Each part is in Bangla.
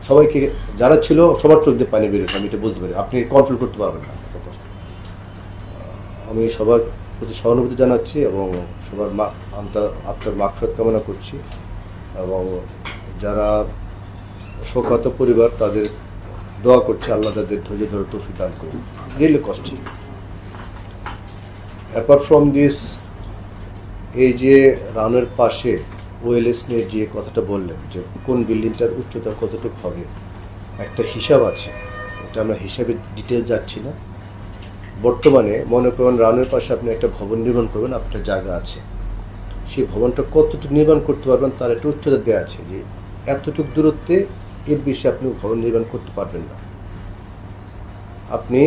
সবাইকে যারা ছিল সবার চোখ দিয়ে পানি বেরোচ্ছে, আমি এটা বলতে পারি। আপনি কন্ট্রোল করতে পারবেন না এত কষ্ট। আমি সবার প্রতি সহানুভূতি জানাচ্ছি এবং সবার আত্মার মাগফিরাত কামনা করছি, এবং যারা শোকাহত পরিবার তাদের দোয়া করছে আল্লাহ তাদের ধৈর্য ধরে তৌফিক দান করুন। Really costly. Apart from this, এই যে রানের পাশে ওএলএস নিয়ে যে কথাটা বললেন যে কোন বিল্ডিংটার উচ্চতা কতটুকু হবে, একটা হিসাব আছে। এটা আমরা হিসাবে ডিটেল যাচ্ছি না। বর্তমানে মনে করেন রানের পাশে আপনি একটা ভবন নির্মাণ করবেন, আপনার জায়গা আছে, সেই ভবনটা কতটুকু নির্মাণ করতে পারবেন তার একটা উচ্চতা দেওয়া আছে যে এতটুকু দূরত্বে এর বেশি আপনি ভবন নির্মাণ করতে পারবেন না। আপনি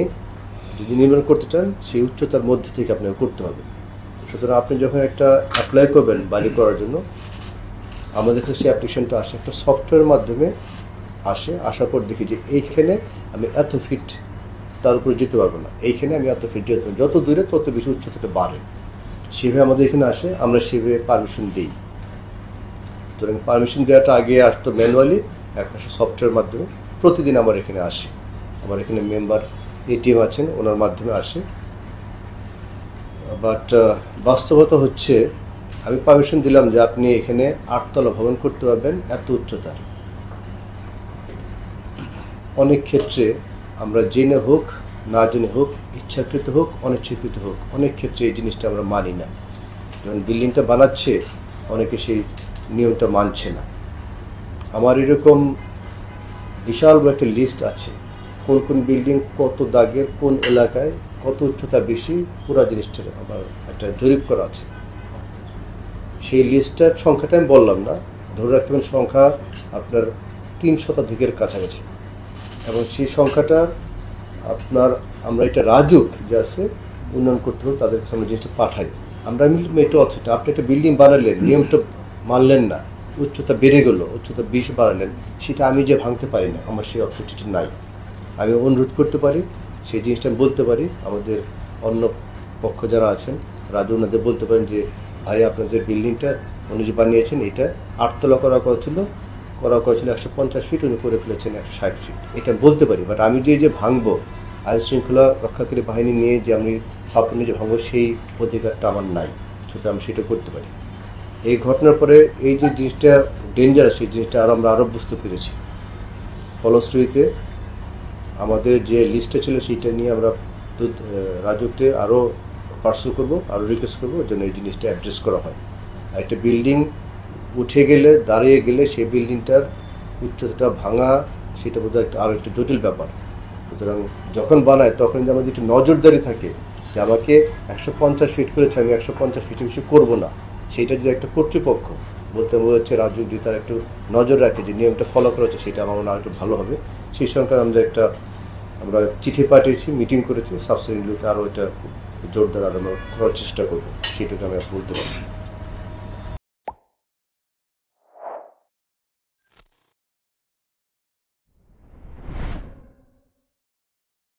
যদি নির্মাণ করতে চান সেই উচ্চতার মধ্যে থেকে আপনাকে করতে হবে। সুতরাং আপনি যখন একটা অ্যাপ্লাই করবেন বাড়ি করার জন্য, আমাদের কাছে সেই অ্যাপ্লিকেশনটা আসে একটা সফটওয়্যারের মাধ্যমে আসার পর দেখি যে এইখানে আমি এত ফিট তার উপরে যেতে পারবো না, এইখানে আমি এত ফিট যেতে পারবো, যত দূরে তত বেশি উচ্চতাটা বাড়ে। সেভাবে আমাদের এখানে আসে, আমরা সেভাবে পারমিশন দিই। সুতরাং পারমিশন দেওয়াটা আগে আসতো ম্যানুয়ালি, এখন সফটওয়্যারের মাধ্যমে প্রতিদিন আমার এখানে আসে। আমার এখানে মেম্বার এটিএম আছেন, ওনার মাধ্যমে আসে। বাট বাস্তবতা হচ্ছে আমি পারমিশন দিলাম যে আপনি এখানে 8 তলা ভবন করতে পারবেন এত উচ্চতার। অনেক ক্ষেত্রে আমরা জেনে হোক না জেনে হোক, ইচ্ছাকৃত হোক অনিচ্ছাকৃত হোক, অনেক ক্ষেত্রে এই জিনিসটা আমরা মানি না। যখন বিল্ডিংটা বানাচ্ছে অনেকে সেই নিয়মটা মানছে না। আমার এরকম বিশাল বড় একটা লিস্ট আছে, কোন কোন বিল্ডিং কত দাগের, কোন এলাকায় কত উচ্চতা বেশি, পুরো জিনিসটার আমার একটা জরিপ করা আছে। সেই লিস্টটার সংখ্যাটা আমি বললাম না, ধরে রাখতে পারেন সংখ্যা আপনার 3 শতাধিকের কাছাকাছি। এবং সেই সংখ্যাটা আমরা এটা রাজুক যে আছে উন্নয়ন করতে হবে তাদের কাছে আমরা জিনিসটা পাঠাই। আমরা মেট্রো অথরিটি, আপনি একটা বিল্ডিং বানালেন, নিয়মটা মানলেন না, উচ্চতা বেড়ে গেল, উচ্চতা 20 বাড়ালেন, সেটা আমি যে ভাঙতে পারি না, আমার সেই অথরিটিটা নাই। আমি অনুরোধ করতে পারি, সেই জিনিসটা আমি বলতে পারি। আমাদের অন্য পক্ষ যারা আছেন রাজু, ওনাদের বলতে পারেন যে ভাই আপনাদের বিল্ডিংটা উনি যে বানিয়েছেন এটা 8 তলা করা ছিল 150 ফিট, উনি করে ফেলেছেন 160 ফিট, এটা বলতে পারি। বাট আমি যে ভাঙবো, আইন শৃঙ্খলা রক্ষাকারী বাহিনী নিয়ে যে আমি সাপোর্ট নিয়ে যে ভাঙবো, সেই অধিকারটা আমার নাই। সুতরাং আমি সেটা করতে পারি। এই ঘটনার পরে এই যে জিনিসটা ডেঞ্জারাস, সেই জিনিসটা আরও বুঝতে পেরেছি। ফলশ্রুতিতে আমাদের যে লিস্টটা ছিল সেইটা নিয়ে আমরা রাজুককে আরও পার্সু করবো, আরও রিকোয়েস্ট করবো যেন এই জিনিসটা অ্যাড্রেস করা হয়। আর একটা বিল্ডিং উঠে গেলে, দাঁড়িয়ে গেলে সেই বিল্ডিংটার উচ্চতাটা ভাঙা, সেটা বোধহয় আরও একটা জটিল ব্যাপার। সুতরাং যখন বানায় তখন যে আমাদের একটু নজরদারি থাকে যে আমাকে 150 ফিট করেছে, আমি 150 ফিটের বেশি করবো না। সেইটা যদি একটা কর্তৃপক্ষ বলতে হচ্ছে রাজু যদি তার একটু নজর রাখে যে নিয়মটা ফলো করা হচ্ছে, সেটা আমার মনে হয় একটু ভালো হবে। সেই সঙ্গে আমরা চিঠি পাঠিয়েছি, মিটিং করেছি, সাবসিডিগুলোতে আরও এটা জোরদার আরো করার চেষ্টা করবো, সেটাকে আমি বলতে পারি।